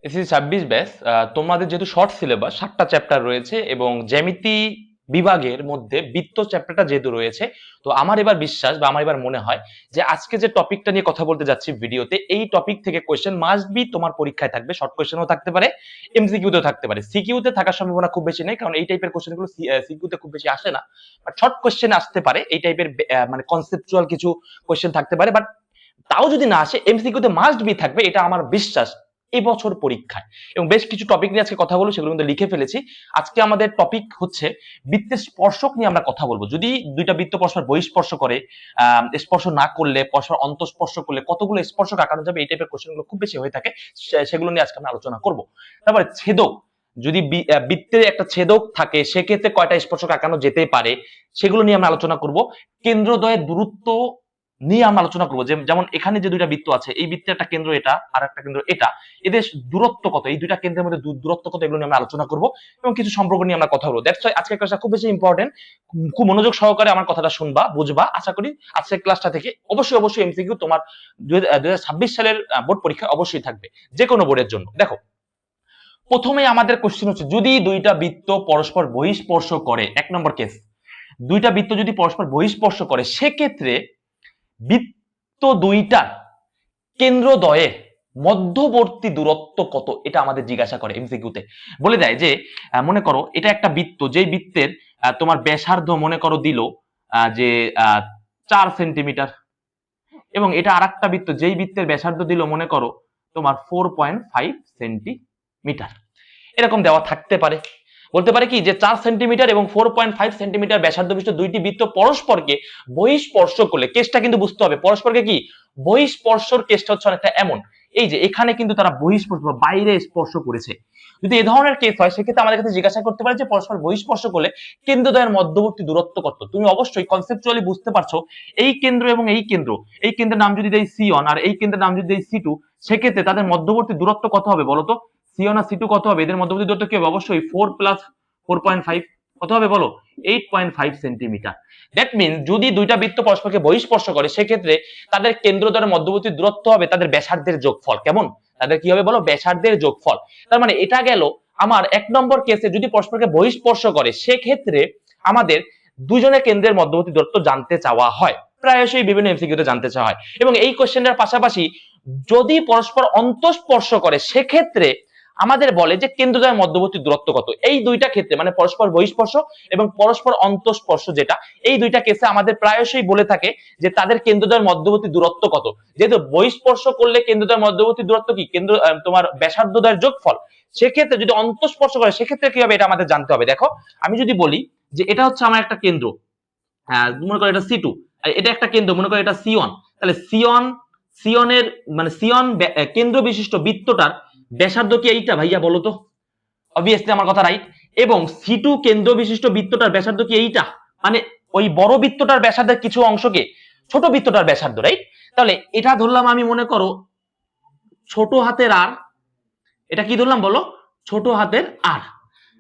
SSC 26 batch তোমাদের যেহেতু short syllabus 7টা chapter রয়েছে এবং জ্যামিতি বিভাগের মধ্যে বৃত্ত চ্যাপ্টারটা যেহেতু রয়েছে, তো আমার এবার বিশ্বাস বা আমার এবার মনে হয় যে আজকে যে টপিকটা নিয়ে কথা বলতে যাচ্ছি ভিডিওতে, এই টপিক থেকে কোয়েশ্চেন মাস্ট বি তোমার পরীক্ষায় থাকবে। শর্ট কোয়েশ্চেনও থাকতে পারে, এমসিকিউতেও থাকতে পারে। সিকিউতে থাকার সম্ভাবনা খুব বেশি নেই, কারণ এই টাইপের কোয়েশ্চেনগুলো সিকিউতে খুব বেশি আসে না। বাট শর্ট কোয়েশ্চেন আসতে পারে, এই টাইপের মানে কনসেপচুয়াল কিছু কোয়েশ্চেন থাকতে পারে। বাট তাও যদি না আসে, এমসিকিউতে মাস্ট বি থাকবে, এটা আমার বিশ্বাস এবছর পরীক্ষায়। এবং বেশ কিছু টপিক নিয়ে আজকে কথা বলবো, সেগুলো কিন্তু লিখে ফেলেছি। আজকে আমাদের টপিক হচ্ছে বৃত্তের স্পর্শক নিয়ে আমরা কথা বলবো। যদি দুইটা বৃত্ত পরস্পর বহিঃস্পর্শ করে, স্পর্শ না করলে, পরস্পর অন্তঃস্পর্শ করলে কতগুলো স্পর্শক আঁকানো যাবে, এই টাইপের কোশ্চেনগুলো খুব বেশি হয়ে থাকে। সেগুলো নিয়ে আজকে আমরা আলোচনা করব। তারপরে ছেদক, যদি বৃত্তের একটা ছেদক থাকে সেক্ষেত্রে কয়টা স্পর্শক আঁকানো যেতে পারে, সেগুলো নিয়ে আমরা আলোচনা করব। কেন্দ্রদ্বয়ের দূরত্ব নিয়ে আমরা আলোচনা করবো। যেমন এখানে যে দুইটা বৃত্ত আছে, এই বৃত্তের একটা কেন্দ্র এটা আর একটা কেন্দ্র এটা, এদের দূরত্ব কত, এই দুইটা কেন্দ্রের মধ্যে দূরত্ব কত, এগুলো নিয়ে আমরা আলোচনা করবো এবং কিছু সম্পর্ক নিয়ে আমরা কথা বলবো। দ্যাটস ওয়াই আজকের ক্লাসটা খুব বেশি ইম্পর্টেন্ট। খুব মনোযোগ সহকারে আমার কথাটা শুনবা, বুঝবা। আশা করি আজকের ক্লাসটা থেকে অবশ্যই এমসিকিউ তোমার 2026 সালের বোর্ড পরীক্ষা অবশ্যই থাকবে, যে কোনো বোর্ডের জন্য। দেখো, প্রথমে আমাদের কোশ্চেন হচ্ছে, যদি দুইটা বৃত্ত পরস্পর বহিঃস্পর্শ করে, এক নম্বর কেস, দুইটা বৃত্ত যদি পরস্পর বহিঃস্পর্শ করে, সেক্ষেত্রে বৃত্ত দুইটার কেন্দ্রদ্বয়ের মধ্যবর্তী দূরত্ব কত, এটা আমাদের জিজ্ঞাসা করে এমসিকিউতে। বলে দেয় যে মনে করো এটা একটা বৃত্ত, যেই বৃত্তের তোমার ব্যাসার্ধ মনে করো দিল যে 4 সেন্টিমিটার, এবং এটা আরেকটা বৃত্ত, যেই বৃত্তের ব্যাসার্ধ দিল মনে করো তোমার 4.5 সেন্টিমিটার। এরকম দেওয়া থাকতে পারে। বলতে পারে কি যে 4 সেন্টিমিটার এবং 4.5 সেন্টিমিটার ব্যাসার্ধ বিশিষ্ট দুইটি বৃত্ত পরস্পরকে বহিঃস্পর্শ করলে, কেসটা কিন্তু বুঝতে হবে, পরস্পরকে কি বহিঃস্পর্শর কেসটা হচ্ছে অনেকটা এমন, এই যে এখানে কিন্তু তারা বহিঃস্পর্শ বাইরে স্পর্শ করেছে। যদি এই ধরনের কেস হয়, সেক্ষেত্রে আমাদের কাছে জিজ্ঞাসা করতে পারে যে পরস্পর বহিঃস্পর্শ করলে কেন্দ্রদ্বয়ের মধ্যবর্তী দূরত্ব কত। তুমি অবশ্যই কনসেপচুয়ালি বুঝতে পারছো, এই কেন্দ্র এবং এই কেন্দ্র, এই কেন্দ্রের নাম যদি দেই C1 আর এই কেন্দ্রের নাম যদি দেই C2, সেক্ষেত্রে তাদের মধ্যবর্তী দূরত্ব কত হবে বলতো? C1 আর C2 কত হবে? এদের মধ্যবর্তী দূরত্ব কি হবে? অবশ্যই 4 প্লাস 4.5 কত হবে বলো? 8.5 সেন্টিমিটার। দ্যাট মিনস যদি দুইটা বৃত্ত পরস্পরকে বহিঃস্পর্শ করে, সেক্ষেত্রে তাদের কেন্দ্রদ্বয়ের মধ্যবর্তী দূরত্ব হবে তাদের ব্যাসার্ধের যোগফল। কেমন? তাদের কি হবে বলো? ব্যাসার্ধের যোগফল। তার মানে এটা গেল আমার এক নম্বর কেসে, যদি পরস্পরকে বহিঃস্পর্শ করে, সেক্ষেত্রে আমাদের দুজনের কেন্দ্রের মধ্যবর্তী দূরত্ব জানতে চাওয়া হয়, প্রায়শই বিভিন্ন এমসিকিউতে জানতে চাওয়া হয়। এবং এই কোশ্চেনটার পাশাপাশি যদি পরস্পর অন্তঃস্পর্শ করে, সেক্ষেত্রে আমাদের বলে যে কেন্দ্রদ্বয়ের মধ্যবর্তী দূরত্ব কত। এই দুইটা ক্ষেত্রে মানে পরস্পর বহিঃস্পর্শ এবং পরস্পর অন্তঃস্পর্শ, যেটা এই দুইটা কেসে আমাদের প্রায়শই বলে থাকে যে তাদের কেন্দ্রদ্বয়ের মধ্যবর্তী দূরত্ব কত। যেহেতু বহিঃস্পর্শ করলে কেন্দ্রদ্বয়ের মধ্যবর্তী দূরত্ব কি, কেন্দ্র তোমার ব্যাসার্ধদ্বয়ের যোগফল। সেক্ষেত্রে যদি অন্তঃস্পর্শ করে, সেক্ষেত্রে কি হবে, এটা আমাদের জানতে হবে। দেখো, আমি যদি বলি যে এটা হচ্ছে আমার একটা কেন্দ্র, মনে করো এটা C2, এটা একটা কেন্দ্র, মনে করো এটা C1, তাহলে C1 এর মানে C1 কেন্দ্র বিশিষ্ট বৃত্তটার ব্যাসার্ধ কি এইটা ভাইয়া বলো তো? অবভিয়াসলি আমার কথা রাইট। এবং C2 কেন্দ্র বিশিষ্ট বৃত্তটার ব্যাসার্ধ কি এইটা, মানে ওই বড় বৃত্তটার ব্যাসার্ধের কিছু অংশকে ছোট বৃত্তটার ব্যাসার্ধ, রাইট? তাহলে এটা ধরলাম আমি, মনে করো ছোট হাতের আর, এটা কি ধরলাম বলো? ছোট হাতের আর।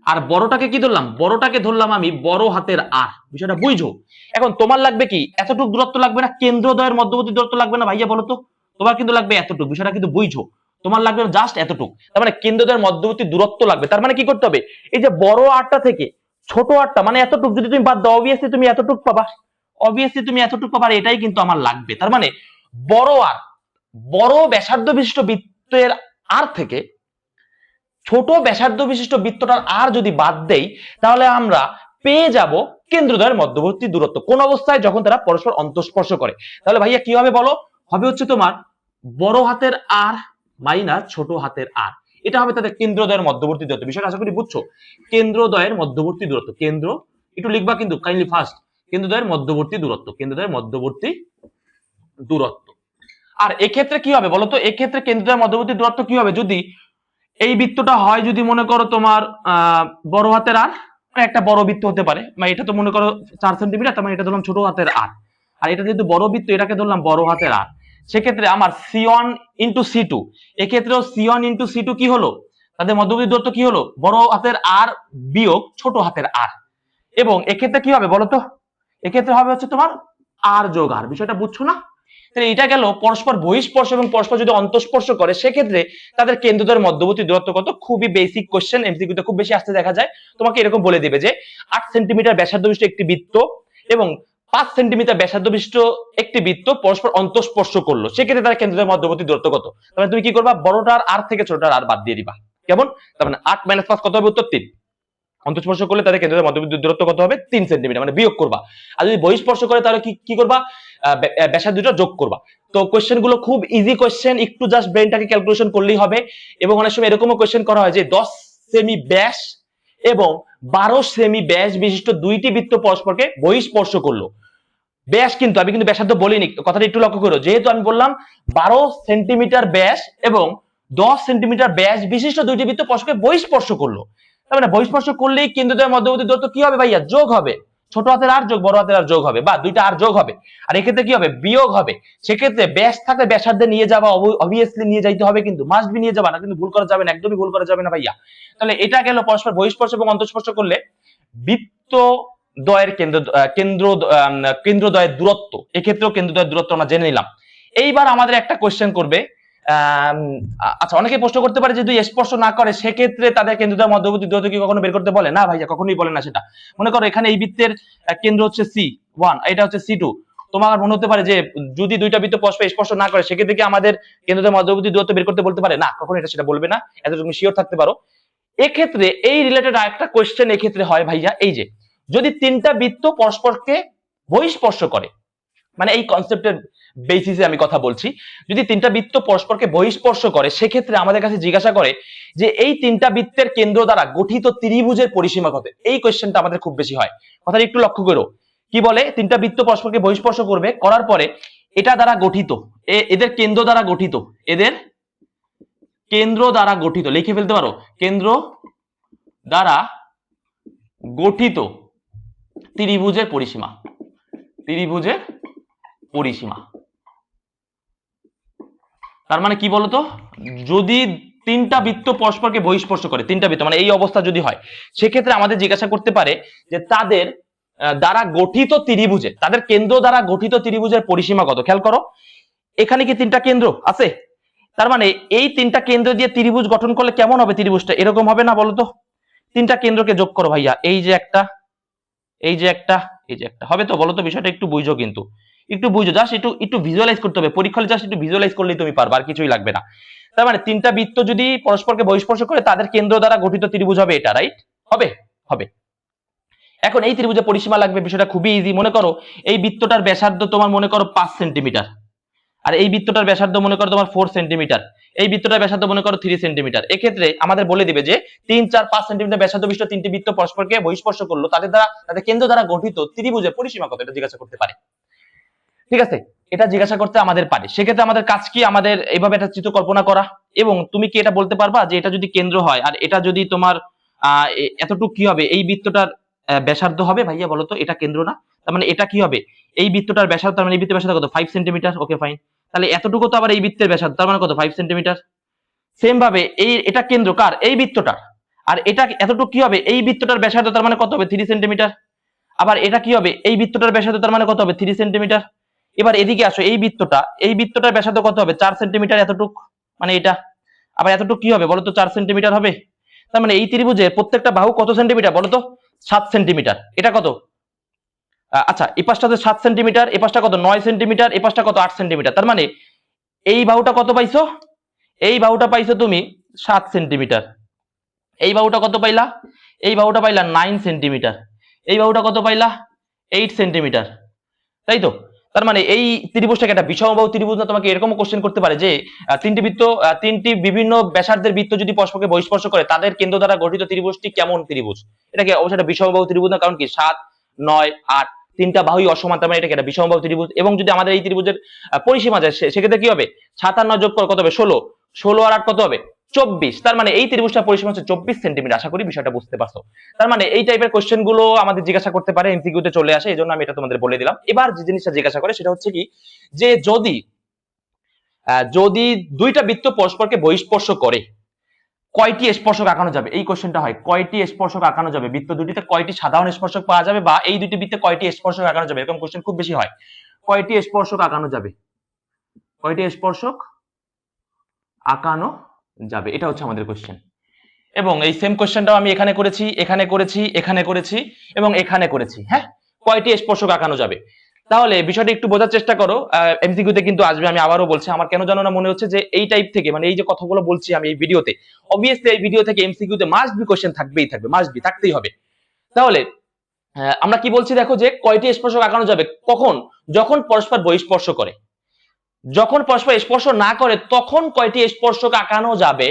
আর বড়টাকে কি ধরলাম? বড়টাকে ধরলাম আমি বড় হাতের আর। বিষয়টা বুঝছো? এখন তোমার লাগবে কি, এতটুকু দূরত্ব লাগবে না? কেন্দ্রদ্বয়ের মধ্যবর্তী দূরত্ব লাগবে না ভাইয়া বলো তো? তোমার কিন্তু লাগবে এতটুকু। বিষয়টা কিন্তু বুঝছো? তোমার লাগবে জাস্ট এতটুকু। তার মানে কেন্দ্রদ্বয়ের মধ্যবর্তী দূরত্ব লাগবে। তার মানে কি করতে হবে, এই যে বড় আরটা থেকে ছোট আরটা মানে এতটুকু যদি তুমি বাদ দাও, অবভিয়াসলি তুমি এতটুকু পাবা, আর এটাই কিন্তু আমার লাগবে। তার মানে বড় আর, বড় ব্যাসার্ধ বিশিষ্ট বৃত্তের আর থেকে ছোট ব্যাসার্ধ বিশিষ্ট বৃত্তটার আর যদি বাদ দেই, তাহলে আমরা পেয়ে যাব কেন্দ্রদ্বয়ের মধ্যবর্তী দূরত্ব। কোন অবস্থায়? যখন তারা পরস্পর অন্তঃস্পর্শ করে। তাহলে ভাইয়া কি হবে বলো? হবে হচ্ছে তোমার বড় হাতের আর মাইনাস ছোট হাতের আর। এটা হবে তাদের কেন্দ্রদ্বয়ের মধ্যবর্তী দূরত্ব। বিষয়টা আশা করি বুঝছো। কেন্দ্রদ্বয়ের মধ্যবর্তী দূরত্ব, কেন্দ্র একটু লিখবা কিন্তু কাইন্ডলি ফার্স্ট, কেন্দ্রদ্বয়ের মধ্যবর্তী দূরত্ব, কেন্দ্রদ্বয়ের মধ্যবর্তী দূরত্ব। আর এক্ষেত্রে কি হবে বলতো? এক্ষেত্রে কেন্দ্রদ্বয়ের মধ্যবর্তী দূরত্ব কি হবে, যদি এই বৃত্তটা হয়, যদি মনে করো তোমার বড় হাতের আর, একটা বড় বৃত্ত হতে পারে, মানে এটা তো মনে করো 4 সেন্টিমিটার, তার মানে এটা ধরলাম ছোট হাতের আর। আর এটা যেহেতু বড় বৃত্ত, এটাকে ধরলাম বড় হাতের আর। সেক্ষেত্রে আমার C1 ইন্টু C2, এক্ষেত্রেও C1 ইন্টু C2 কি হলো, তাদের মধ্যবর্তী দূরত্ব কি হলো? বড় হাতের আর বিয়োগ ছোট হাতের আর। এবং এক্ষেত্রে কি হবে বলতো? এক্ষেত্রে হবে হচ্ছে তোমার আর যোগ আর। বিষয়টা বুঝছো না? তাহলে এটা গেল পরস্পর বহিঃস্পর্শ এবং পরস্পর যদি অন্তঃস্পর্শ করে সেক্ষেত্রে তাদের কেন্দ্রদ্বয়ের মধ্যবর্তী দূরত্ব কত। খুবই বেসিক কোশ্চেন, এমসিকিউতে খুব বেশি আসতে দেখা যায়। তোমাকে এরকম বলে দিবে যে 8 সেন্টিমিটার ব্যাসার্ধ বিশিষ্ট একটি বৃত্ত এবং 5 সেন্টিমিটার ব্যাসার্ধ বিশিষ্ট একটি বৃত্ত পরস্পর অন্তঃস্পর্শ করলো, সেক্ষেত্রে তার কেন্দ্রদ্বয়ের মধ্যবর্তী দূরত্ব কত। তাহলে তুমি কি করবা, বড়টার আর থেকে ছোটটার আর বাদ দিয়ে দিবা। কেমন? তার মানে 8 - 5 কত হবে? উত্তর 3। অন্তঃস্পর্শ করলে তাদের কেন্দ্রের মধ্যবর্তী দূরত্ব কত হবে? 3 সেন্টিমিটার, মানে বিয়োগ করবা। আর যদি বহিঃস্পর্শ করে তাহলে কি করবা, ব্যাসার্ধ দুটো যোগ করবা। তো কোশ্চেন গুলো খুব ইজি কোশ্চেন, একটু জাস্ট ব্রেনটাকে ক্যালকুলেশন করলেই হবে। এবং অনেক সময় এরকমও কোশ্চেন করা হয় যে 10 সেমি ব্যাস এবং 12 সেমি ব্যাস বিশিষ্ট দুইটি বৃত্ত পরস্পরকে বহিঃস্পর্শ করলো। ব্যাস কিন্তু আমি কিন্তু ব্যাসার্ধ বলিনি, কথাটা একটু লক্ষ্য করো। যেহেতু আমি বললাম 12 সেন্টিমিটার ব্যাস এবং 10 সেন্টিমিটার ব্যাস বিশিষ্ট দুইটি বৃত্ত পরস্পরকে বহিঃস্পর্শ করলো, তার মানে বহিঃস্পর্শ করলেই কেন্দ্রদ্বয়ের মধ্যবর্তী দূরত্ব কি হবে ভাইয়া? যোগ হবে। ছোট হাতের আর যোগ বড় হাতের আর যোগ হবে, বা দুইটা আর যোগ হবে। আর এক্ষেত্রে কি হবে? বিয়োগ হবে। সেক্ষেত্রে ব্যাস থাকলে ব্যাসার্ধে নিয়ে যাওয়া অবভিয়াসলি নিয়ে যাইতে হবে, কিন্তু মাস্ট বি নিয়ে যাবা না, কিন্তু ভুল করা যাবে না, একদমই ভুল করা যাবে না ভাইয়া। তাহলে এটা গেল পরস্পর বহিঃস্পর্শ এবং অন্তঃস্পর্শ করলে বৃত্ত দ্বয়ের কেন্দ্রদ্বয়ের দূরত্ব। এক্ষেত্রেও কেন্দ্রদ্বয়ের দূরত্ব আমরা জেনে নিলাম। এইবার আমাদের একটা কোশ্চেন করবে, আচ্ছা অনেকে প্রশ্ন করতে পারে যদি স্পর্শ না করে সেক্ষেত্রে তাদের কেন্দ্রদ্বয়ের মধ্যবর্তী দূরত্ব কি কখনো বের করতে বলে? না ভাইয়া, কখনোই বলে না সেটা। মনে করো এখানে এই বৃত্তের কেন্দ্র হচ্ছে C1, এটা হচ্ছে C2। তোমার মনে হতে পারে যে যদি দুইটা বৃত্ত পরস্পর স্পর্শ না করে সেক্ষেত্রে কি আমাদের কেন্দ্রদ্বয়ের মধ্যবর্তী দূরত্ব বের করতে বলতে পারে? না, কখনো এটা সেটা বলবে না, এত তুমি শিওর থাকতে পারো। এক্ষেত্রে এই রিলেটেড আরেকটা কোশ্চেন এক্ষেত্রে হয় ভাইয়া, এই যে যদি তিনটা বৃত্ত পরস্পরকে বহিঃস্পর্শ করে, মানে এই কনসেপ্টের বেসিসে আমি কথা বলছি, যদি তিনটা বৃত্ত পরস্পরকে বহিঃস্পর্শ করে সেক্ষেত্রে আমাদের কাছে জিজ্ঞাসা করে যে এই তিনটা বৃত্তের কেন্দ্র দ্বারা গঠিত ত্রিভুজের পরিসীমা কত। এই কোশ্চেনটা আমাদের খুব বেশি হয়, কথাটা একটু লক্ষ্য করো। কি বলে? তিনটা বৃত্ত পরস্পরকে বহিঃস্পর্শ করবে, করার পরে এটা দ্বারা গঠিত, এদের কেন্দ্র দ্বারা গঠিত, এদের কেন্দ্র দ্বারা গঠিত, লিখে ফেলতে পারো, কেন্দ্র দ্বারা গঠিত ত্রিভুজের পরিসীমা, ত্রিভুজের পরিসীমা। তার মানে কি বলতো, যদি তিনটা বৃত্ত পরস্পরকে বহিঃস্পর্শ করে, তিনটা বৃত্ত মানে এই অবস্থা যদি হয়, সেক্ষেত্রে আমাদের জিজ্ঞাসা করতে পারে যে তাদের দ্বারা গঠিত ত্রিভুজের, তাদের কেন্দ্র দ্বারা গঠিত ত্রিভুজের পরিসীমা কত। খেয়াল করো এখানে কি তিনটা কেন্দ্র আছে, তার মানে এই তিনটা কেন্দ্র দিয়ে ত্রিভুজ গঠন করলে কেমন হবে? ত্রিভুজটা এরকম হবে না বলতো? তিনটা কেন্দ্রকে যোগ করো ভাইয়া, এই যে একটা, এই যে একটা, এই যে একটা, হবে তো? বলো তো, বিষয়টা একটু বুঝো, কিন্তু একটু বুঝো, জাস্ট একটু ভিজুয়ালাইজ করতে হবে। পরীক্ষায় জাস্ট একটু ভিজুয়ালাইজ করলেই তুমি পারবে, আর কিছুই লাগবে না। তার মানে তিনটা বৃত্ত যদি পরস্পরকে বহিঃস্পর্শ করে তাদের কেন্দ্র দ্বারা গঠিত ত্রিভুজ হবে এটা, রাইট? হবে, হবে। এখন এই ত্রিভুজের পরিসীমা লাগবে, বিষয়টা খুবই ইজি। মনে করো এই বৃত্তটার ব্যাসার্ধ তোমার মনে করো 5 সেন্টিমিটার, আর এই বৃত্তটার ব্যাসার্ধ মনে করো তোমার 4 সেন্টিমিটার, এই বৃত্তটার ব্যাসার্ধ মনে করো 3 সেন্টিমিটার। এক্ষেত্রে আমাদের বলে দিবে যে 3, 4, 5 সেন্টিমিটার ব্যাসার্ধ বিশিষ্ট তিনটি বৃত্ত পরস্পরকে বহিঃস্পর্শ করলো, তাদের কেন্দ্র দ্বারা গঠিত ত্রিভুজের পরিসীমা কত, এটা জিজ্ঞাসা করতে পারে। ঠিক আছে, এটা জিজ্ঞাসা করতে আমাদের পারে। সেক্ষেত্রে আমাদের কাজ কি? আমাদের এইভাবে একটা চিত্র কল্পনা করা, এবং তুমি কি এটা বলতে পারবা যে এটা যদি কেন্দ্র হয় আর এটা যদি তোমার এতটুকু কি হবে? এই বৃত্তটার ব্যাসার্ধ হবে ভাইয়া, বলো তো? এটা কেন্দ্র না, তার মানে এটা কি হবে? এই বৃত্তটার ব্যাসার্ধ, তার মানে এই বৃত্তের ব্যাসার্ধ কত? 5 সেন্টিমিটার। ওকে ফাইন, তাহলে এতটুকু তো আবার এই বৃত্তের ব্যাসার্ধ, তার মানে কত? 5 সেন্টিমিটার। সেম ভাবে এটা কেন্দ্র কার? এই বৃত্তটার। আর এটা এতটুকু কি হবে? এই বৃত্তটার ব্যাসার্ধ, তার মানে কত হবে? 3 সেন্টিমিটার। আবার এটা কি হবে? এই বৃত্তটার ব্যাসার্ধ, তার মানে কত হবে? 3 সেন্টিমিটার। এবার এদিকে আসো, এই বৃত্তটার ব্যাসার্ধ কত হবে? 4 সেন্টিমিটার, এতটুক, মানে এটা। আবার এতটুকু কি হবে বলতো? 4 সেন্টিমিটার হবে। তার মানে এই ত্রিভুজের প্রত্যেকটা বাহু কত সেন্টিমিটার বলতো? 7 সেন্টিমিটার। এটা কত? আচ্ছা, এই পাশটা হচ্ছে 7 সেন্টিমিটার, এই পাশটা কত? 9 সেন্টিমিটার, এই পাশটা কত? 8 সেন্টিমিটার। তার মানে এই বাহুটা কত পাইছো? এই বাহুটা পাইছো তুমি 7 সেন্টিমিটার। এই বাহুটা কত পাইলা? এই বাহুটা পাইলা 9 সেন্টিমিটার। এই বাহুটা কত পাইলা? 8 সেন্টিমিটার, তাই তো? তার মানে এই ত্রিভুজটাকে একটা বিষমবাহু ত্রিভুজ না? তোমাকে এরকম কোশ্চেন করতে পারে যে তিনটি বিভিন্ন ব্যাসার্ধের বৃত্ত যদি পরস্পরকে বহিঃস্পর্শ করে তাদের কেন্দ্র দ্বারা গঠিত ত্রিভুজটি কেমন ত্রিভুজ। এটাকে অবশ্যই একটা বিষমবাহু ত্রিভুজ না, কারণ কি 7, 9, 8 তিনটা বাহুই অসমান, তার মানে এটাকে একটা বিষমবাহু ত্রিভুজ। এবং যদি আমাদের এই ত্রিভুজের পরিসীমা যায় সেক্ষেত্রে কি হবে? 7 আর 9 যোগ কত হবে? 16, 16 আর 8 কত হবে? 24। তার মানে এই ত্রিভুজটার পরিসীমা হচ্ছে 24 সেন্টিমিটার। আশা করি বিষয়টা বুঝতে পারছো। তার মানে এই টাইপের কোশ্চেন গুলো আমাদের জিজ্ঞাসা করতে পারে, এমসিকিউতে চলে আসে, এজন্য আমি এটা তোমাদের বলে দিলাম। এবার যে জিনিসটা জিজ্ঞাসা করে সেটা হচ্ছে কি, যে যদি দুইটা বৃত্ত পরস্পরকে বহিঃস্পর্শ করে কয়টি স্পর্শক আঁকানো যাবে? এই কোশ্চেনটা হয়, কয়টি স্পর্শক আঁকানো যাবে? বৃত্ত দুটিতে কয়টি সাধারণ স্পর্শক পাওয়া যাবে, বা এই দুটি বৃত্তে কয়টি স্পর্শক আঁকানো যাবে? এরকম কোশ্চেন খুব বেশি হয়। কয়টি স্পর্শক আঁকানো যাবে? কয়টি স্পর্শক আঁকানো যাবে, এটা হচ্ছে আমাদের কোশ্চেন। এবং এই সেম কোশ্চেনটাও আমি এখানে করেছি, এখানে করেছি, এখানে করেছি এবং এখানে করেছি। হ্যাঁ, কয়টি স্পর্শক আঁকানো যাবে? তাহলে বিষয়টা একটু বোঝার চেষ্টা করো। এমসিকিউতে কিন্তু আসবে, আমি আবারও বলছি। আমার কেন জানো না মনে হচ্ছে যে এই টাইপ থেকে, মানে এই যে কথাগুলো বলছি আমি এই ভিডিওতে, অবভিয়াসলি এই ভিডিও থেকে এমসিকিউতে মাস্ট বি কোশ্চেন থাকবেই থাকবে, মাস্ট বি, থাকতেই হবে। তাহলে আমরা কি বলছি দেখো, যে কয়টি স্পর্শক আঁকানো যাবে, কখন? যখন পরস্পর বহিঃস্পর্শ করে। যখন পরস্পর স্পর্শ না করে তখন কয়টি স্পর্শক আঁকানো যাবে,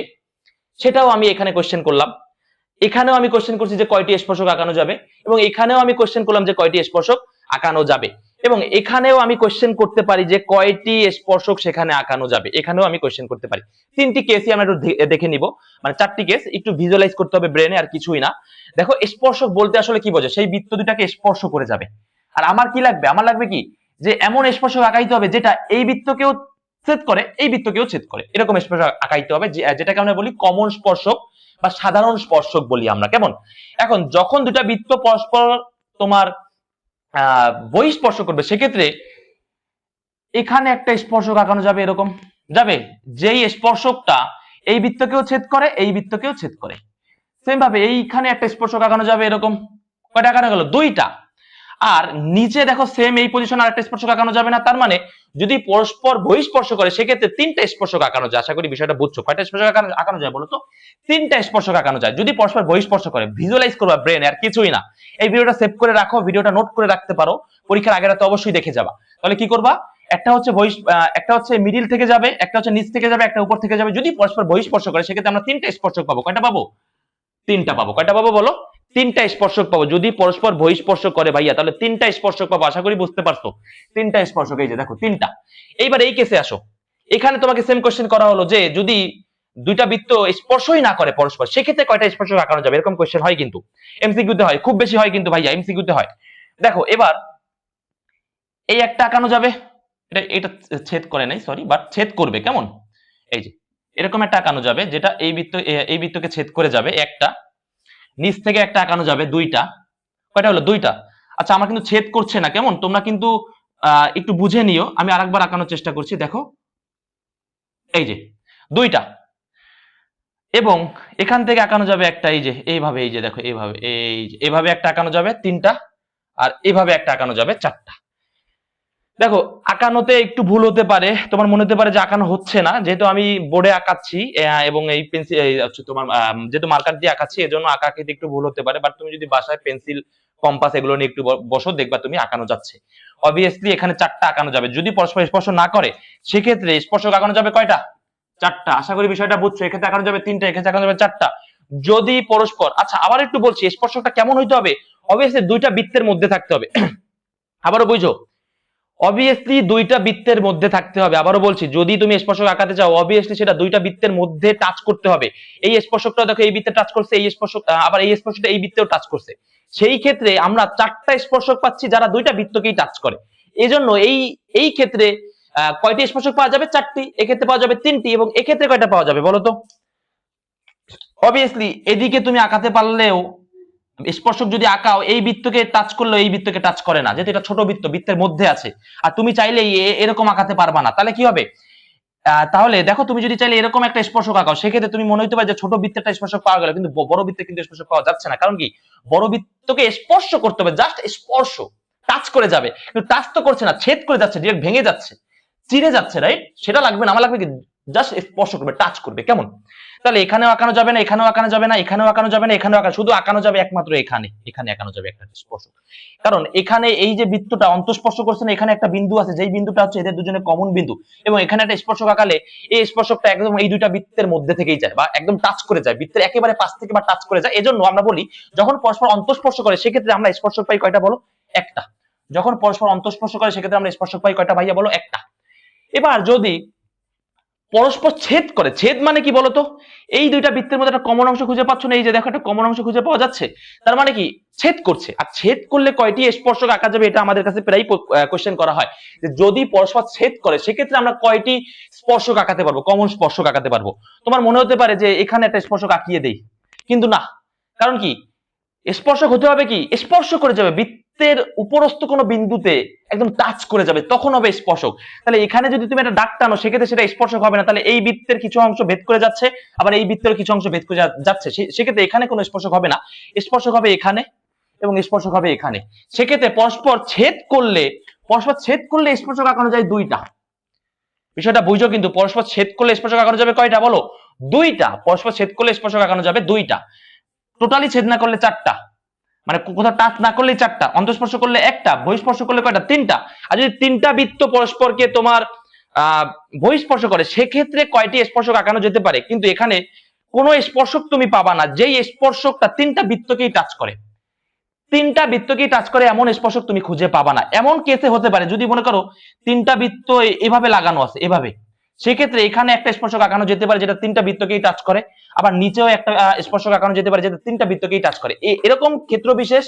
সেটাও আমি এখানে কোশ্চেন করলাম। এখানেও আমি কোশ্চেন করছি যে কয়টি স্পর্শক আঁকানো যাবে, এবং এখানেও আমি কোশ্চেন করলাম যে কয়টি স্পর্শক আঁকানো যাবে, এবং এখানেও আমি কোশ্চেন করতে পারি যে কয়টি স্পর্শক সেখানে আঁকানো যাবে, এখানেও আমি কোশ্চেন করতে পারি। তিনটি কেসই আমরা একটু দেখে নিব, মানে চারটি কেস একটু ভিজুয়ালাইজ করতে হবে ব্রেনে, আর কিছুই না। দেখো, স্পর্শক বলতে আসলে কি বোঝায়? সেই বৃত্ত দুটাকে স্পর্শ করে যাবে। আর আমার কি লাগবে? আমার লাগবে কি, যে এমন স্পর্শক আঁকাইতে হবে যেটা এই বৃত্তকেও ছেদ করে, এই বৃত্তকেও ছেদ করে, এরকম স্পর্শক আঁকাইতে হবে, যেটাকে আমরা বলি কমন স্পর্শক বা সাধারণ স্পর্শক বলি আমরা। কেমন? এখন যখন দুটা বৃত্ত পরস্পর তোমার বহিঃস্পর্শ করবে, সেক্ষেত্রে এখানে একটা স্পর্শক আঁকানো যাবে, এরকম যাবে, যেই স্পর্শকটা এই বৃত্তকেও ছেদ করে, এই বৃত্তকেও ছেদ করে। সেম ভাবে এইখানে একটা স্পর্শক আঁকানো যাবে, এরকম। কয়টা আঁকানো গেল? দুইটা। আর নিচে দেখো, সেম এই পজিশনে আরেকটা স্পর্শক আঁকানো যাবে না? তার মানে যদি পরস্পর বহিঃস্পর্শ করে, সেক্ষেত্রে তিনটা স্পর্শক আঁকানো যায়। আশা করি বিষয়টা বুঝছো। কয়টা স্পর্শক আঁকানো যায় বলো তো? তিনটা স্পর্শক আঁকানো যায় যদি পরস্পর বহিঃস্পর্শ করে। ভিজুয়ালাইজ করবা ব্রেন, আর কিছুই না। এই ভিডিওটা সেভ করে রাখো, ভিডিওটা নোট করে রাখতে পারো, পরীক্ষার আগের রাতে অবশ্যই দেখে যাবা। তাহলে কি করবা? একটা হচ্ছে মিডিল থেকে যাবে, একটা হচ্ছে নিচ থেকে যাবে, একটা উপর থেকে যাবে। যদি পরস্পর বহিঃস্পর্শ করে, সেক্ষেত্রে আমরা তিনটা স্পর্শক পাবো। কয়টা পাবো? তিনটা পাবো। কয়টা পাবো বলো? তিনটা স্পর্শক পাবো। যদি পরস্পর বহিঃস্পর্শ করে ভাইয়া, তাহলে তিনটা স্পর্শক পাবো। আশা করি বুঝতে পারছো। তিনটা স্পর্শক, এই যে দেখো তিনটা। এইবার এই কেসে আসো। এখানে তোমাকে সেম কোশ্চেন করা হলো যে যদি দুইটা বৃত্ত স্পর্শই না করে পরস্পর, সেক্ষেত্রে কয়টা স্পর্শক আঁকানো যাবে? এরকম কোশ্চেন হয় কিন্তু এমসিকিউতে, হয়, খুব বেশি হয় কিন্তু ভাইয়া, এমসিকিউতে হয়। দেখো, এবার এই একটা আঁকানো যাবে, এটা ছেদ করে নাই, সরি, বাট ছেদ করবে। কেমন? এই যে এরকম একটা আঁকানো যাবে, যেটা এই বৃত্তকে ছেদ করে যাবে, একটা। নিচ থেকে একটা আঁকানো যাবে, দুইটা। কয়টা হলো? দুইটা। আচ্ছা, আমার কিন্তু ছেদ করছে না। কেমন? তোমরা কিন্তু একটু বুঝে নিও। আমি আরেকবার আঁকানোর চেষ্টা করছি, দেখো, এই যে দুইটা। এবং এখান থেকে আঁকানো যাবে একটা, এই যে এইভাবে, এই যে দেখো এইভাবে, এই যে এইভাবে একটা আঁকানো যাবে, তিনটা। আর এইভাবে একটা আঁকানো যাবে, চারটা। দেখো, আঁকানোতে একটু ভুল হতে পারে, তোমার মনে হতে পারে যে আঁকানো হচ্ছে না, যেহেতু আমি বোর্ডে আঁকাচ্ছি এবং এই পেন্সিল হচ্ছে তোমার যেহেতু মার্কার দিয়ে আঁকাচ্ছি, এজন্য আঁকা আঁকিতে একটু ভুল হতে পারে। বাট তুমি যদি বাসায় পেন্সিল, কম্পাস এগুলো নিয়ে একটু বসো, দেখবা তুমি আঁকানো যাচ্ছে। অবভিয়াসলি এখানে চারটা আঁকানো যাবে। যদি পরস্পর স্পর্শ না করে, সেক্ষেত্রে স্পর্শক আঁকানো যাবে কয়টা? চারটা। আশা করি বিষয়টা বুঝছো। এক্ষেত্রে আঁকানো যাবে তিনটা, এক্ষেত্রে আঁকানো যাবে চারটা। যদি পরস্পর, আচ্ছা আবার একটু বলছি, স্পর্শকটা কেমন হইতে হবে? অবভিয়াসলি দুইটা বৃত্তের মধ্যে থাকতে হবে। আবারও বুঝো, অবভিয়াসলি দুইটা বৃত্তের মধ্যে থাকতে হবে। আবারও বলছি, যদি তুমি স্পর্শক আঁকাতে চাও, অবভিয়াসলি সেটা দুইটা বৃত্তের মধ্যে টাচ করতে হবে। এই স্পর্শকটা দেখো এই বৃত্তে টাচ করছে, এই স্পর্শক আবার এই স্পর্শকটা এই বৃত্তেও টাচ করছে। সেই ক্ষেত্রে আমরা চারটা স্পর্শক পাচ্ছি যারা দুইটা বৃত্তকেই টাচ করে। এজন্য এই ক্ষেত্রে কয়টি স্পর্শক পাওয়া যাবে? চারটি। এক্ষেত্রে পাওয়া যাবে তিনটি। এবং এক্ষেত্রে কয়টা পাওয়া যাবে বলো তো? অবভিয়াসলি এদিকে তুমি আঁকাতে পারলেও, স্পর্শক যদি আঁকাও, এই বৃত্তকে টাচ করলেও এই বৃত্তকে টাচ করে না, যেহেতু এটা ছোট বৃত্ত, বৃত্তের মধ্যে আছে। আর তুমি চাইলে এরকম আঁকাতে পারবা না। তাহলে কি হবে? তাহলে দেখো, তুমি যদি চাইলে এরকম একটা স্পর্শক আঁকাও, সেক্ষেত্রে তুমি মনে হতে পারে যে ছোট বৃত্তের একটা স্পর্শক পাওয়া গেল, কিন্তু বড় বৃত্তে কিন্তু স্পর্শক পাওয়া যাচ্ছে না। কারণ কি? বড় বৃত্তকে স্পর্শ করতে হবে, জাস্ট স্পর্শ, টাচ করে যাবে, কিন্তু টাচ তো করছে না, ছেদ করে যাচ্ছে, ডিরেক্ট ভেঙে যাচ্ছে, চিড়ে যাচ্ছে, রাইট? সেটা লাগবে না, আমার লাগবে কি, জাস্ট স্পর্শ করবে, টাচ করবে। কেমন? তাহলে এখানেও আঁকানো যাবে না, এখানেও আঁকানো যাবে না, এখানেও আঁকানো যাবে না, এখানেও আঁকানো, শুধু আঁকানো যাবে একমাত্র এখানে। এখানে আঁকানো যাবে একটা স্পর্শক। কারণ এখানে এই যে বৃত্তটা অন্তঃস্পর্শ করছে না, এখানে একটা বিন্দু আছে, যেই বিন্দুটা হচ্ছে এদের দুজনের কমন বিন্দু। এবং এখানে একটা স্পর্শক আঁকালে এই স্পর্শকটা একদম এই দুইটা বৃত্তের মধ্যে থেকেই যায়, বা একদম টাচ করে যায়, বৃত্তের একেবারে পাশ থেকে বা টাচ করে যায়। এজন্য আমরা বলি, যখন পরস্পর অন্তঃস্পর্শ করে, সেক্ষেত্রে আমরা স্পর্শক পাই কয়টা বলো? একটা। যখন পরস্পর অন্তঃস্পর্শ করে, সেক্ষেত্রে আমরা স্পর্শক পাই কয়টা ভাইয়া বলো? একটা। এবার যদি পরস্পর ছেদ করে, ছেদ মানে কি বলতো? এই দুইটা বৃত্তের মধ্যে একটা কমন অংশ খুঁজে পাচ্ছ না? এই যে দেখো, একটা কমন অংশ খুঁজে পাওয়া যাচ্ছে। তার মানে কি? ছেদ করছে। আর ছেদ করলে কয়টি স্পর্শক আঁকা যাবে, এটা আমাদের কাছে প্রায় কোশ্চেন করা হয়, যে যদি পরস্পর ছেদ করে, সেক্ষেত্রে আমরা কয়টি স্পর্শক আঁকাতে পারবো, কমন স্পর্শক আঁকাতে পারবো। তোমার মনে হতে পারে যে এখানে একটা স্পর্শক আঁকিয়ে দেই, কিন্তু না। কারণ কি? স্পর্শক হতে হবে কি? স্পর্শ করে যাবে, বৃত্তের বৃত্তের উপরস্থ কোনো বিন্দুতে একদম টাচ করে যাবে তখন হবে স্পর্শক। তাহলে এখানে যদি তুমি একটা দাগ টানো সেক্ষেত্রে সেটা স্পর্শক হবে না, তাহলে এই বৃত্তের কিছু অংশ ভেদ করে যাচ্ছে, আবার এই বৃত্তের কিছু অংশ ভেদ করে যাচ্ছে, সেক্ষেত্রে এখানে কোনো স্পর্শক হবে না, স্পর্শক হবে এখানে এবং স্পর্শক হবে এখানে। সেক্ষেত্রে পরস্পর ছেদ করলে স্পর্শক আঁকানো যায় দুইটা। বিষয়টা বুঝো কিন্তু, পরস্পর ছেদ করলে স্পর্শক আঁকানো যাবে কয়টা বলো? দুইটা। পরস্পর ছেদ করলে স্পর্শক আঁকানো যাবে দুইটা, টোটালি ছেদ না করলে চারটা, মানে কোথাও টাচ না করলেই চারটা, অন্তঃস্পর্শ করলে একটা, বহিঃস্পর্শ করলে কয়টা? তিনটা। আর যদি তিনটা বৃত্ত পরস্পরকে তোমার বহিঃস্পর্শ করে সেক্ষেত্রে কয়টি স্পর্শক আঁকানো যেতে পারে? কিন্তু এখানে কোনো স্পর্শক তুমি পাবা না যেই স্পর্শকটা তিনটা বৃত্তকেই টাচ করে। তিনটা বৃত্তকেই টাচ করে এমন স্পর্শক তুমি খুঁজে পাবা না। এমন কেসে হতে পারে যদি মনে করো তিনটা বৃত্ত এভাবে লাগানো আছে এভাবে, সেক্ষেত্রে এখানে একটা স্পর্শক আঁকানো যেতে পারে যেটা তিনটা বৃত্তকেই টাচ করে, আবার নিচেও একটা স্পর্শক আঁকানো যেতে পারে যেটা তিনটা বৃত্তকেই টাচ করে। এরকম ক্ষেত্র বিশেষ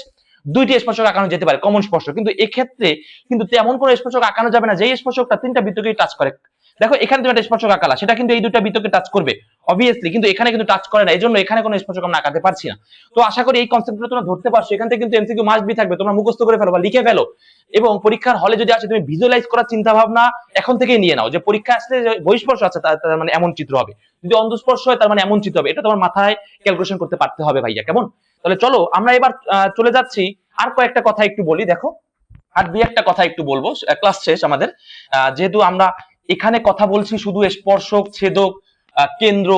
দুইটি স্পর্শক আঁকানো যেতে পারে, কমন স্পর্শক। কিন্তু এক্ষেত্রে কিন্তু তেমন কোনো স্পর্শক আঁকানো যাবে না যেই স্পর্শকটা তিনটা বৃত্তকেই টাচ করে। দেখো এখানে তুমি একটা স্পর্শক আঁকালা, সেটা কিন্তু এই দুইটা বৃত্তকে টাচ করবে অবভিয়াসলি, কিন্তু এখানে কিন্তু টাচ করে না, এই জন্য এখানে কোনো স্পর্শক আমরা আঁকাতে পারছি না। তো আশা করি এই কনসেপ্টটা তোমরা ধরতে পারছো। এখান থেকে কিন্তু এমসিকিউ মাস্ট বি থাকবে, তোমরা মুখস্থ করে ফেলো বা লিখে ফেলো, এবং পরীক্ষার হলে যদি আসে তুমি ভিজুয়ালাইজ করার চিন্তা ভাবনা এখন থেকেই নিয়ে নাও যে পরীক্ষা আসলে বহিঃস্পর্শ আছে তার মানে এমন চিত্র হবে, যদি অন্তঃস্পর্শ হয় তার মানে এমন চিত্র হবে। এটা তোমার মাথায় ক্যালকুলেশন করতে পারতে হবে ভাইয়া, কেমন? তাহলে চলো আমরা এবার চলে যাচ্ছি, আর কয়েকটা কথা একটু বলি। দেখো আর দুই একটা কথা একটু বলবো, ক্লাস শেষ আমাদের, যেহেতু আমরা এখানে কথা বলছি শুধু স্পর্শক, ছেদক, কেন্দ্র,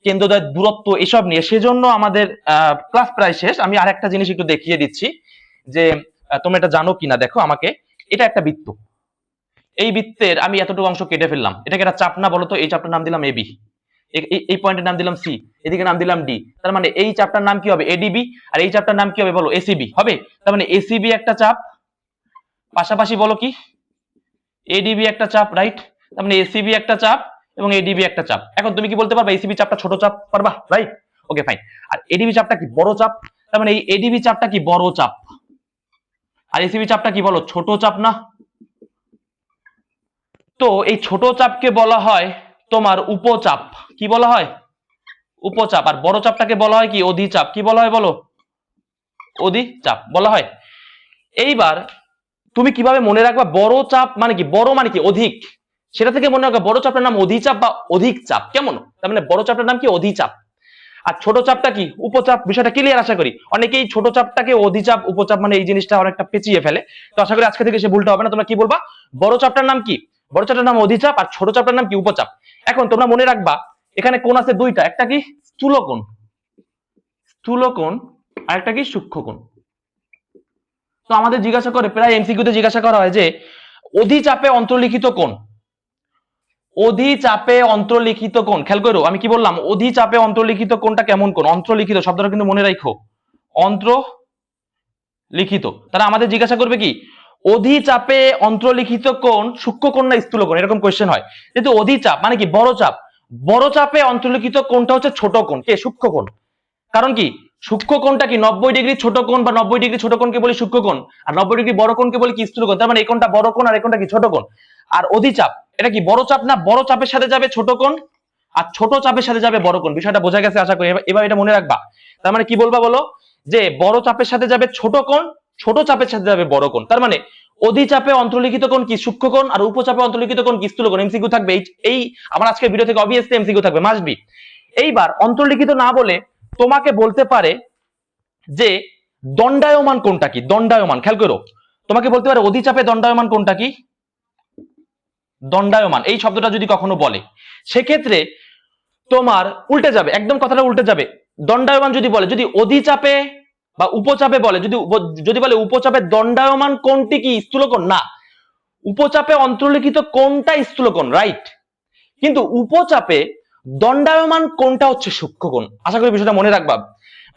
কেন্দ্রদ্বয় দূরত্ব এসব নিয়ে, সেজন্য আমাদের ক্লাস প্রায় শেষ। আমি আর একটা জিনিস একটু দেখিয়ে দিচ্ছি যে তোমরা এটা জানো কিনা। দেখো আমাকে, এটা একটা বৃত্ত, এই বৃত্তের আমি এতটুকু অংশ কেটে ফেললাম, এটাকে একটা চাপ না বলতো? এই চাপটার নাম দিলাম এবি, এই পয়েন্টের নাম দিলাম সি, এদিকে নাম দিলাম ডি। তার মানে এই চাপটার নাম কি হবে? এডিবি। আর এই চাপটার নাম কি হবে বলো? এসিবি হবে। তার মানে এসিবি একটা চাপ, পাশাপাশি বলো কি এডিবি একটা চাপ, রাইট? তার মানে এসিবি একটা চাপ এবং এডিবি একটা চাপ। এখন তুমি কি বলতে পারবা এসিবি চাপটা ছোট চাপ? পারবা, রাইট? Okay fine. আর এডিবি চাপটা কি? বড় চাপ। তার মানে এই এডিবি চাপটা কি? বড় চাপ। আর এসিবি চাপটা কি বলো? ছোট চাপ না? তো এই ছোট চাপকে বলা হয় তোমার উপচাপ। কি বলা হয়? উপচাপ। আর বড় চাপটাকে বলা হয় কি? অধিচাপ। কি বলা হয় বলো? অধিচাপ বলা হয়। এইবার তুমি কিভাবে মনে রাখবা বড় চাপ মানে কি? বড় মানে কি? অধিক। সেটা থেকে মনে রাখবা বড় চাপটার নাম অধিচাপ বা অধিক চাপ, কেমন? তার মানে বড় চাপটার নাম কি? অধিচাপ। আর ছোট চাপটা কি? উপচাপ। বিষয়টা ক্লিয়ার আশা করি। অনেকেই ছোট চাপটাকে অধিচাপ, উপচাপ মানে এই জিনিসটা অনেকটা পেঁচিয়ে ফেলে। তো আশা করি আজকে থেকে সে ভুলটা হবে না। তোমরা কি বলবা? বড় চাপটার নাম কি? বড় চাপটার নাম অধিচাপ, আর ছোট চাপটার নাম কি? উপচাপ। এখন তোমরা মনে রাখবা এখানে কোণ আছে দুইটা, একটা কি? স্থূলকোণ, স্থূলকোণ, আর একটা কি? সূক্ষ্মকোণ। তো আমাদের জিজ্ঞাসা করে, প্রায় এমসিকিউতে জিজ্ঞাসা করা হয় যে অধিচাপে অন্তর্লিখিত কোণ, অধিচাপে অন্তর্লিখিত কোণ, খেয়াল করো আমি কি বললাম? অধিচাপে অন্তর্লিখিত কোণটা কেমন কোণ? অন্তর্লিখিত শব্দটা কিন্তু মনে রাখো, অন্তর্লিখিত। তারা আমাদের জিজ্ঞাসা করবে কি অধিচাপে অন্তর্লিখিত কোণ সূক্ষ্মকোণ না স্থূলকোণ, এরকম কোশ্চেন হয়। যেহেতু অধিচাপ মানে কি? বড় চাপ, বড় চাপে অন্তর্লিখিত কোণটা হচ্ছে ছোট কোণ, কে? সূক্ষ্মকোণ। কারণ কি? সূক্ষ্মকোণটা কি 90 ডিগ্রি ছোট কোণ, বা 90 ডিগ্রি ছোট কোণকে বলি সূক্ষ্মকোণ, আর 90 ডিগ্রি বড় কোণকে বলি কি? স্থূলকোণ। তার মানে এই কোণটা বড় কোণ আর এই কোণটা কি? ছোট কোণ। আর অধিচাপ এটা কি? বড় চাপ না? বড় চাপের সাথে যাবে ছোট কোণ, আর ছোট চাপের সাথে যাবে বড় কোণ। বিষয়টা বোঝা গেছে আশা করি। এবার এটা মনে রাখবা। তার মানে কি বলবা বলো? যে বড় চাপের সাথে যাবে ছোট কোণ, ছোট চাপের সাথে যাবে বড় কোণ। তার মানে অধিচাপে অন্তর্লিখিত কোণ কি? সূক্ষ্মকোণ, আর উপচাপে অন্তর্লিখিত কোণ কি? স্থূলকোণ। এমসিকিউ থাকবে এই আমার আজকের ভিডিও থেকে অবভিয়াসলি এমসিকিউ থাকবে, মাস্ট বি। এইবার অন্তর্লিখিত না বলে তোমাকে বলতে পারে যে দণ্ডায়মান কোণটা কি? দণ্ডায়মান, খেয়াল করো, তোমাকে বলতে পারে অধিচাপে দণ্ডায়মান কোণটা কি? দণ্ডায়মান এই শব্দটা যদি কখনো বলে সেক্ষেত্রে তোমার উল্টে যাবে, একদম কথাটা উল্টে যাবে। দণ্ডায়মান যদি বলে, যদি অধিচাপে বা উপচাপে বলে, যদি বলে উপচাপে দণ্ডায়মান কোণটি কি? স্থূলকোণ না, উপচাপে অন্তর্লিখিত কোণটা স্থূলকোণ, রাইট? কিন্তু উপচাপে দণ্ডায়মান কোণটা হচ্ছে সূক্ষ্মকোণ। আশা করি বিষয়টা মনে রাখবা,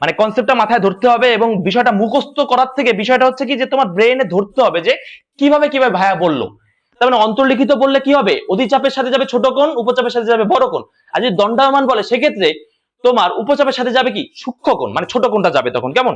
মানে কনসেপ্টটা মাথায় ধরতে হবে, এবং বিষয়টা মুখস্থ করার থেকে বিষয়টা হচ্ছে কি যে তোমার ব্রেনে ধরতে হবে যে কিভাবে কিভাবে ভাইয়া বললো। তার মানে অন্তর্লিখিত বললে কি হবে? অধিচাপের সাথে যাবে ছোট কোণ, উপচাপের সাথে যাবে বড় কোণ। আর যদি দণ্ডায়মান বলে সেক্ষেত্রে তোমার উপচাপের সাথে যাবে কি? সূক্ষ্মকোণ, মানে ছোট কোণটা যাবে তখন, কেমন?